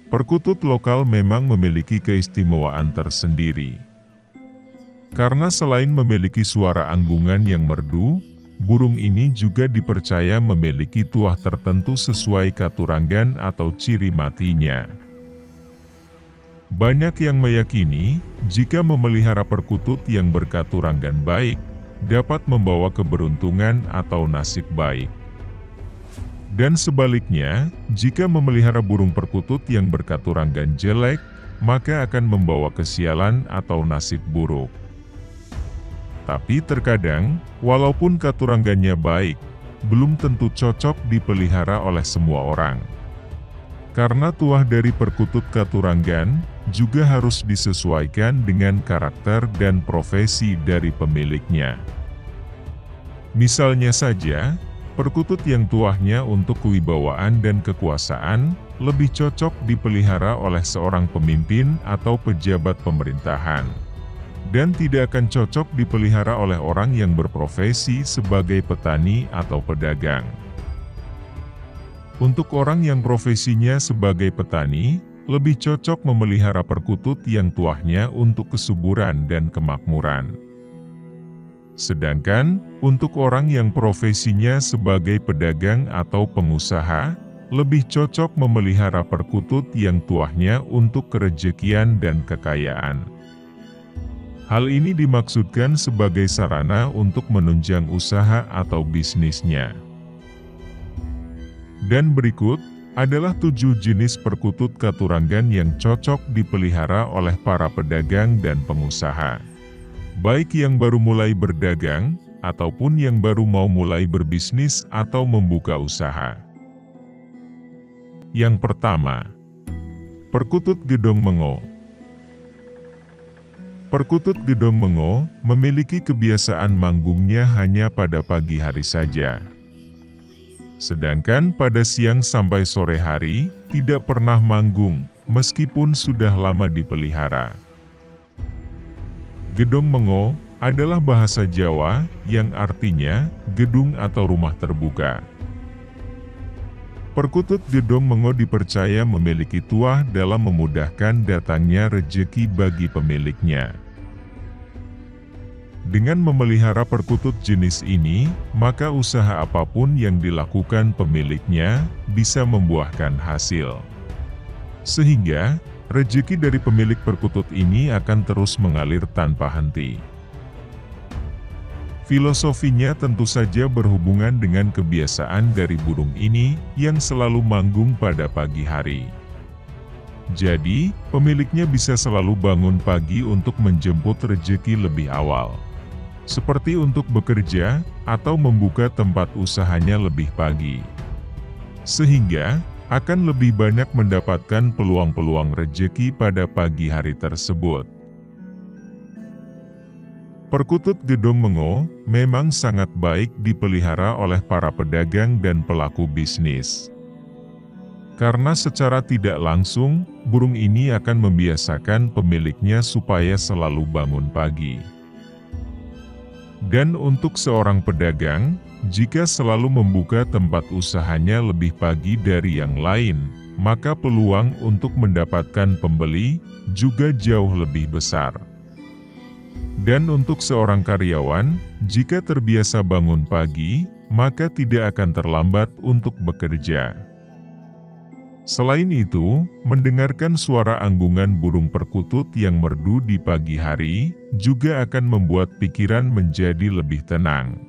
Perkutut lokal memang memiliki keistimewaan tersendiri. Karena selain memiliki suara anggungan yang merdu, burung ini juga dipercaya memiliki tuah tertentu sesuai katurangan atau ciri matinya. Banyak yang meyakini, jika memelihara perkutut yang berkaturangan baik, dapat membawa keberuntungan atau nasib baik. Dan sebaliknya, jika memelihara burung perkutut yang berkaturangan jelek, maka akan membawa kesialan atau nasib buruk. Tapi terkadang, walaupun katurangannya baik, belum tentu cocok dipelihara oleh semua orang. Karena tuah dari perkutut katurangan juga harus disesuaikan dengan karakter dan profesi dari pemiliknya. Misalnya saja, perkutut yang tuahnya untuk kewibawaan dan kekuasaan lebih cocok dipelihara oleh seorang pemimpin atau pejabat pemerintahan, dan tidak akan cocok dipelihara oleh orang yang berprofesi sebagai petani atau pedagang. Untuk orang yang profesinya sebagai petani, lebih cocok memelihara perkutut yang tuahnya untuk kesuburan dan kemakmuran. Sedangkan, untuk orang yang profesinya sebagai pedagang atau pengusaha, lebih cocok memelihara perkutut yang tuahnya untuk kerejekian dan kekayaan. Hal ini dimaksudkan sebagai sarana untuk menunjang usaha atau bisnisnya. Dan berikut adalah 7 jenis perkutut katurangan yang cocok dipelihara oleh para pedagang dan pengusaha. Baik yang baru mulai berdagang, ataupun yang baru mau mulai berbisnis atau membuka usaha. Yang pertama, perkutut gedong mengo. Perkutut gedong mengo memiliki kebiasaan manggungnya hanya pada pagi hari saja. Sedangkan pada siang sampai sore hari, tidak pernah manggung, meskipun sudah lama dipelihara. Gedong mengo adalah bahasa Jawa yang artinya gedung atau rumah terbuka. Perkutut gedong mengo dipercaya memiliki tuah dalam memudahkan datangnya rejeki bagi pemiliknya. Dengan memelihara perkutut jenis ini, maka usaha apapun yang dilakukan pemiliknya bisa membuahkan hasil. Sehingga, rejeki dari pemilik perkutut ini akan terus mengalir tanpa henti. Filosofinya tentu saja berhubungan dengan kebiasaan dari burung ini yang selalu manggung pada pagi hari. Jadi, pemiliknya bisa selalu bangun pagi untuk menjemput rejeki lebih awal. Seperti untuk bekerja atau membuka tempat usahanya lebih pagi. Sehingga, akan lebih banyak mendapatkan peluang-peluang rejeki pada pagi hari tersebut. Perkutut gedong mengo memang sangat baik dipelihara oleh para pedagang dan pelaku bisnis. Karena secara tidak langsung, burung ini akan membiasakan pemiliknya supaya selalu bangun pagi. Dan untuk seorang pedagang, jika selalu membuka tempat usahanya lebih pagi dari yang lain, maka peluang untuk mendapatkan pembeli juga jauh lebih besar. Dan untuk seorang karyawan, jika terbiasa bangun pagi, maka tidak akan terlambat untuk bekerja. Selain itu, mendengarkan suara anggungan burung perkutut yang merdu di pagi hari, juga akan membuat pikiran menjadi lebih tenang.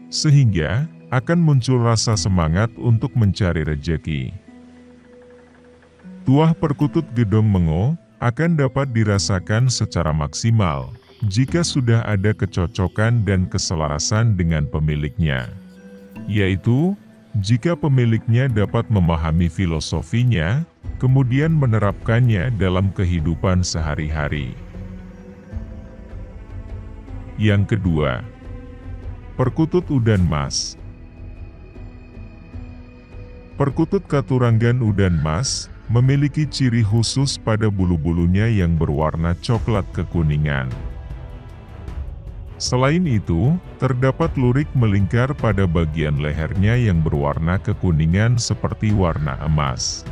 Sehingga, akan muncul rasa semangat untuk mencari rejeki. Tuah perkutut gedong mengo akan dapat dirasakan secara maksimal, jika sudah ada kecocokan dan keselarasan dengan pemiliknya. Yaitu, jika pemiliknya dapat memahami filosofinya, kemudian menerapkannya dalam kehidupan sehari-hari. Yang kedua, perkutut udan mas. Perkutut katurangan udan mas memiliki ciri khusus pada bulu-bulunya yang berwarna coklat kekuningan. Selain itu, terdapat lurik melingkar pada bagian lehernya yang berwarna kekuningan seperti warna emas.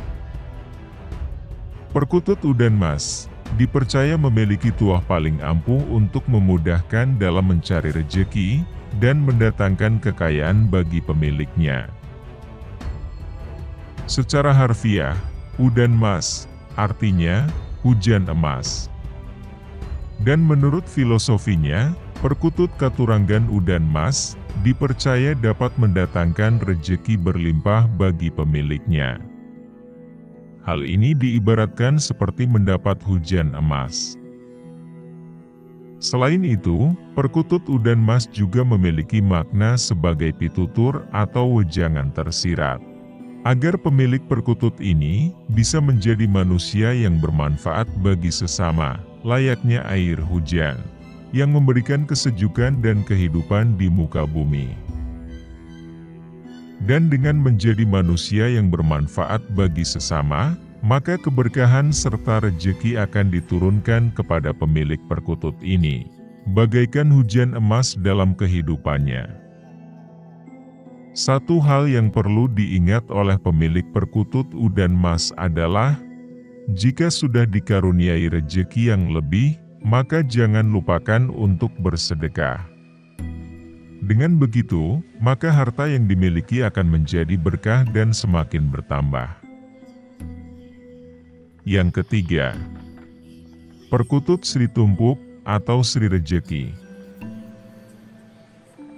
Perkutut udan mas dipercaya memiliki tuah paling ampuh untuk memudahkan dalam mencari rejeki dan mendatangkan kekayaan bagi pemiliknya. Secara harfiah, udan mas artinya hujan emas. Dan menurut filosofinya, perkutut katuranggan udan mas dipercaya dapat mendatangkan rejeki berlimpah bagi pemiliknya. Hal ini diibaratkan seperti mendapat hujan emas. Selain itu, perkutut udan mas juga memiliki makna sebagai pitutur atau wejangan tersirat. Agar pemilik perkutut ini bisa menjadi manusia yang bermanfaat bagi sesama, layaknya air hujan, yang memberikan kesejukan dan kehidupan di muka bumi. Dan dengan menjadi manusia yang bermanfaat bagi sesama, maka keberkahan serta rejeki akan diturunkan kepada pemilik perkutut ini, bagaikan hujan emas dalam kehidupannya. Satu hal yang perlu diingat oleh pemilik perkutut udan mas adalah, jika sudah dikaruniai rejeki yang lebih, maka jangan lupakan untuk bersedekah. Dengan begitu, maka harta yang dimiliki akan menjadi berkah dan semakin bertambah. Yang ketiga, perkutut Sri Tumpuk atau Sri Rejeki.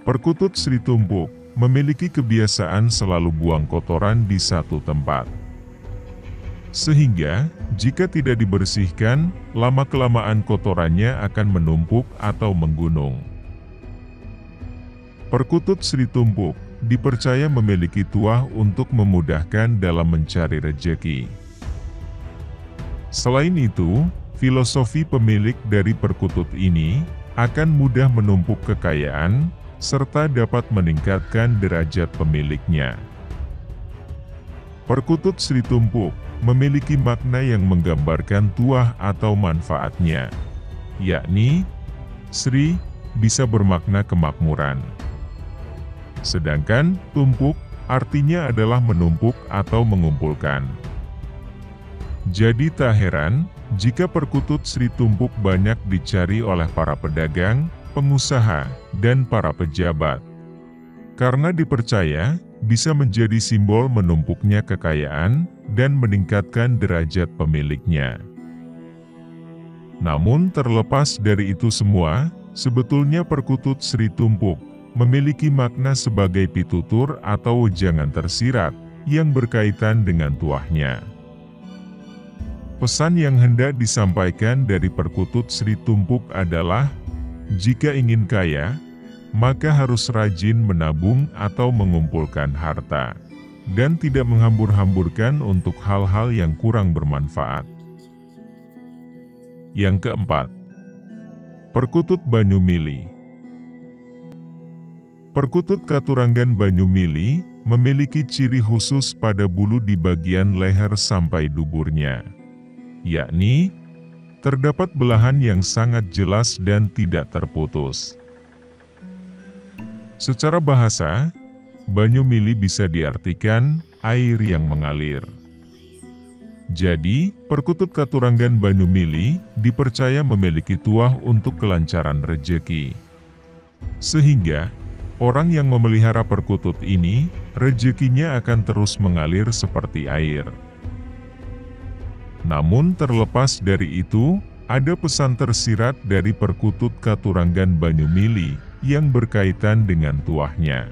Perkutut Sri Tumpuk memiliki kebiasaan selalu buang kotoran di satu tempat. Sehingga, jika tidak dibersihkan, lama-kelamaan kotorannya akan menumpuk atau menggunung. Perkutut Sri Tumpuk dipercaya memiliki tuah untuk memudahkan dalam mencari rejeki. Selain itu, filosofi pemilik dari perkutut ini akan mudah menumpuk kekayaan, serta dapat meningkatkan derajat pemiliknya. Perkutut Sri Tumpuk memiliki makna yang menggambarkan tuah atau manfaatnya, yakni Sri bisa bermakna kemakmuran. Sedangkan tumpuk artinya adalah menumpuk atau mengumpulkan. Jadi tak heran jika perkutut Sri Tumpuk banyak dicari oleh para pedagang, pengusaha, dan para pejabat. Karena dipercaya bisa menjadi simbol menumpuknya kekayaan dan meningkatkan derajat pemiliknya. Namun terlepas dari itu semua, sebetulnya perkutut Sri Tumpuk memiliki makna sebagai pitutur atau wejangan tersirat yang berkaitan dengan tuahnya. Pesan yang hendak disampaikan dari perkutut Sri Tumpuk adalah, jika ingin kaya, maka harus rajin menabung atau mengumpulkan harta, dan tidak menghambur-hamburkan untuk hal-hal yang kurang bermanfaat. Yang keempat, perkutut Banyumili. Perkutut katuranggan Banyumili memiliki ciri khusus pada bulu di bagian leher sampai duburnya, yakni terdapat belahan yang sangat jelas dan tidak terputus. Secara bahasa, Banyumili bisa diartikan air yang mengalir. Jadi, perkutut katuranggan Banyumili dipercaya memiliki tuah untuk kelancaran rejeki. Sehingga, orang yang memelihara perkutut ini, rejekinya akan terus mengalir seperti air. Namun terlepas dari itu, ada pesan tersirat dari perkutut katuranggan Banyumili yang berkaitan dengan tuahnya,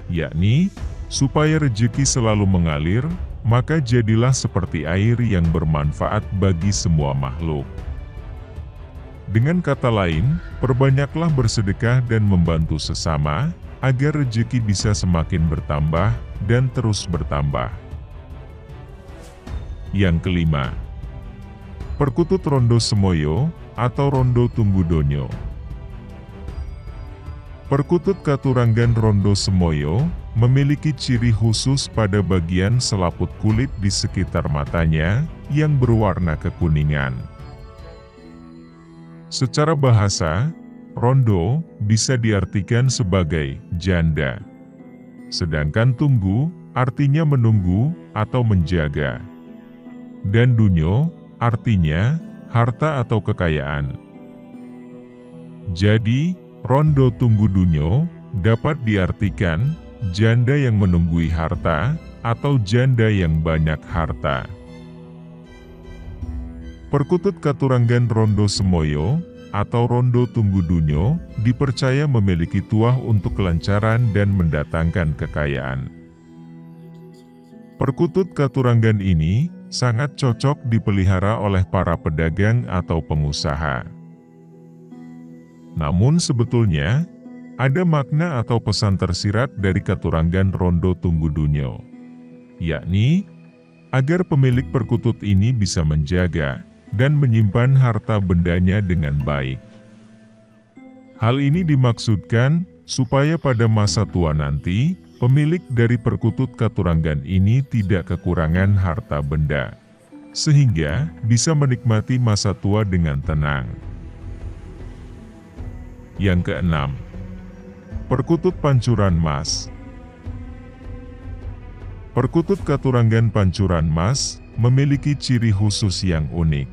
yakni, supaya rejeki selalu mengalir, maka jadilah seperti air yang bermanfaat bagi semua makhluk. Dengan kata lain, perbanyaklah bersedekah dan membantu sesama, agar rejeki bisa semakin bertambah dan terus bertambah. Yang kelima, perkutut Rondo Semoyo atau Rondo Tunggudonyo. Perkutut katuranggan Rondo Semoyo memiliki ciri khusus pada bagian selaput kulit di sekitar matanya yang berwarna kekuningan. Secara bahasa, rondo bisa diartikan sebagai janda. Sedangkan tunggu artinya menunggu atau menjaga. dan dunyo artinya harta atau kekayaan. Jadi, rondo tunggu dunyo dapat diartikan janda yang menunggui harta atau janda yang banyak harta. Perkutut Katuranggan Rondo Semoyo atau rondo tunggu dunyo dipercaya memiliki tuah untuk kelancaran dan mendatangkan kekayaan. Perkutut Katuranggan ini sangat cocok dipelihara oleh para pedagang atau pengusaha. Namun sebetulnya, ada makna atau pesan tersirat dari Katuranggan Rondo Tunggu Dunyo, yakni agar pemilik perkutut ini bisa menjaga dan menyimpan harta bendanya dengan baik. Hal ini dimaksudkan supaya pada masa tua nanti, pemilik dari perkutut Katuranggan ini tidak kekurangan harta benda, sehingga bisa menikmati masa tua dengan tenang. Yang keenam, perkutut Pancuran Mas. Perkutut Katuranggan Pancuran Mas memiliki ciri khusus yang unik,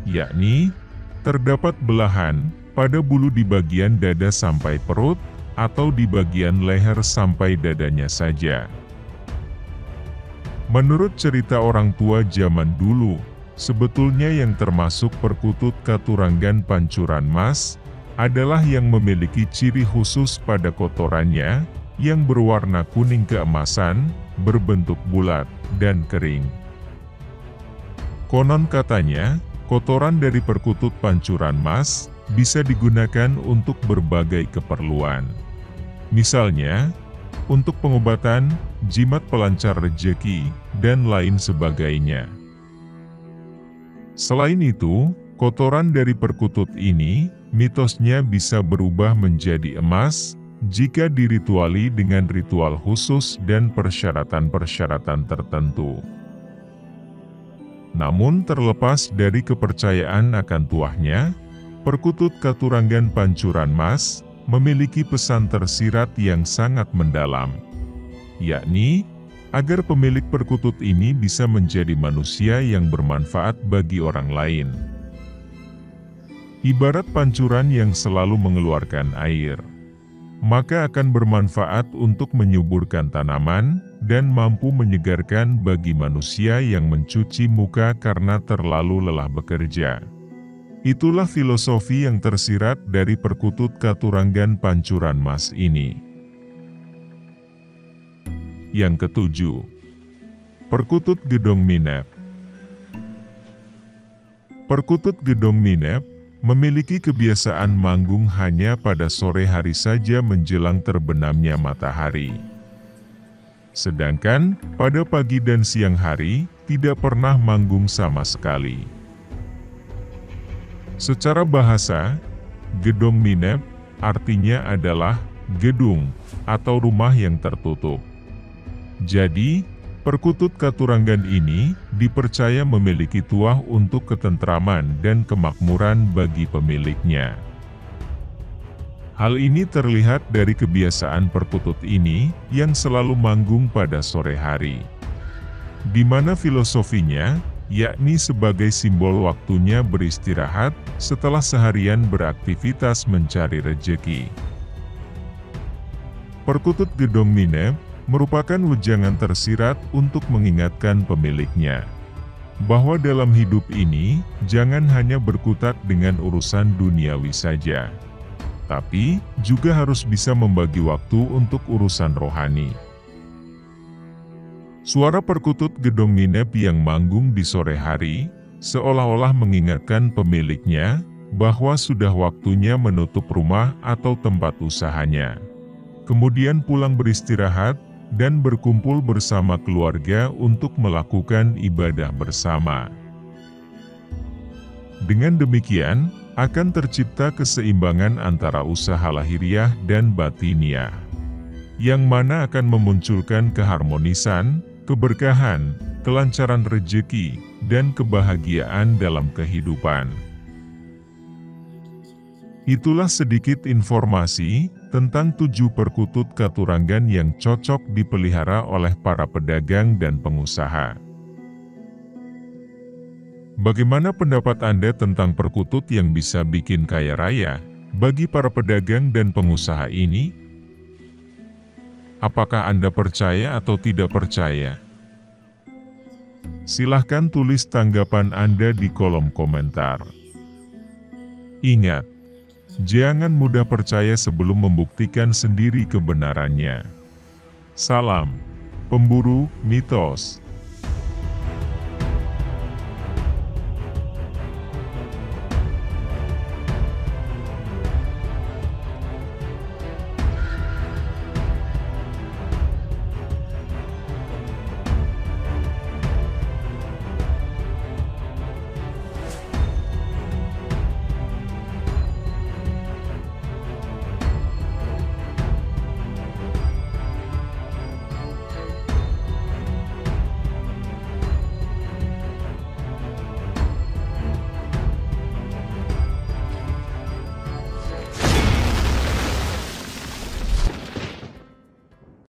yakni terdapat belahan pada bulu di bagian dada sampai perut atau di bagian leher sampai dadanya saja. Menurut cerita orang tua zaman dulu, sebetulnya yang termasuk perkutut Katuranggan Pancuran Mas adalah yang memiliki ciri khusus pada kotorannya yang berwarna kuning keemasan, berbentuk bulat, dan kering. Konon katanya, kotoran dari perkutut Pancuran Mas bisa digunakan untuk berbagai keperluan. Misalnya, untuk pengobatan, jimat pelancar rejeki, dan lain sebagainya. Selain itu, kotoran dari perkutut ini, mitosnya bisa berubah menjadi emas, jika dirituali dengan ritual khusus dan persyaratan-persyaratan tertentu. Namun terlepas dari kepercayaan akan tuahnya, perkutut Katuranggan Pancuran Mas memiliki pesan tersirat yang sangat mendalam, yakni agar pemilik perkutut ini bisa menjadi manusia yang bermanfaat bagi orang lain. Ibarat pancuran yang selalu mengeluarkan air, maka akan bermanfaat untuk menyuburkan tanaman dan mampu menyegarkan bagi manusia yang mencuci muka karena terlalu lelah bekerja. Itulah filosofi yang tersirat dari perkutut Katuranggan Pancuran Mas ini. Yang ketujuh, perkutut Gedong Minep. Perkutut Gedong Minep memiliki kebiasaan manggung hanya pada sore hari saja menjelang terbenamnya matahari. Sedangkan pada pagi dan siang hari tidak pernah manggung sama sekali. Secara bahasa, Gedong Minep artinya adalah gedung atau rumah yang tertutup. Jadi, perkutut Katuranggan ini dipercaya memiliki tuah untuk ketentraman dan kemakmuran bagi pemiliknya. Hal ini terlihat dari kebiasaan perkutut ini yang selalu manggung pada sore hari, di mana filosofinya yakni sebagai simbol waktunya beristirahat setelah seharian beraktivitas mencari rejeki. Perkutut Gedong Minep merupakan wejangan tersirat untuk mengingatkan pemiliknya bahwa dalam hidup ini jangan hanya berkutat dengan urusan duniawi saja, tapi juga harus bisa membagi waktu untuk urusan rohani. Suara perkutut Gedong Minep yang manggung di sore hari seolah-olah mengingatkan pemiliknya bahwa sudah waktunya menutup rumah atau tempat usahanya, kemudian pulang beristirahat dan berkumpul bersama keluarga untuk melakukan ibadah bersama. Dengan demikian, akan tercipta keseimbangan antara usaha lahiriah dan batiniah, yang mana akan memunculkan keharmonisan, keberkahan, kelancaran rejeki, dan kebahagiaan dalam kehidupan. Itulah sedikit informasi tentang 7 perkutut Katuranggan yang cocok dipelihara oleh para pedagang dan pengusaha. Bagaimana pendapat Anda tentang perkutut yang bisa bikin kaya raya bagi para pedagang dan pengusaha ini? Apakah Anda percaya atau tidak percaya? Silahkan tulis tanggapan Anda di kolom komentar. Ingat, jangan mudah percaya sebelum membuktikan sendiri kebenarannya. Salam pemburu mitos.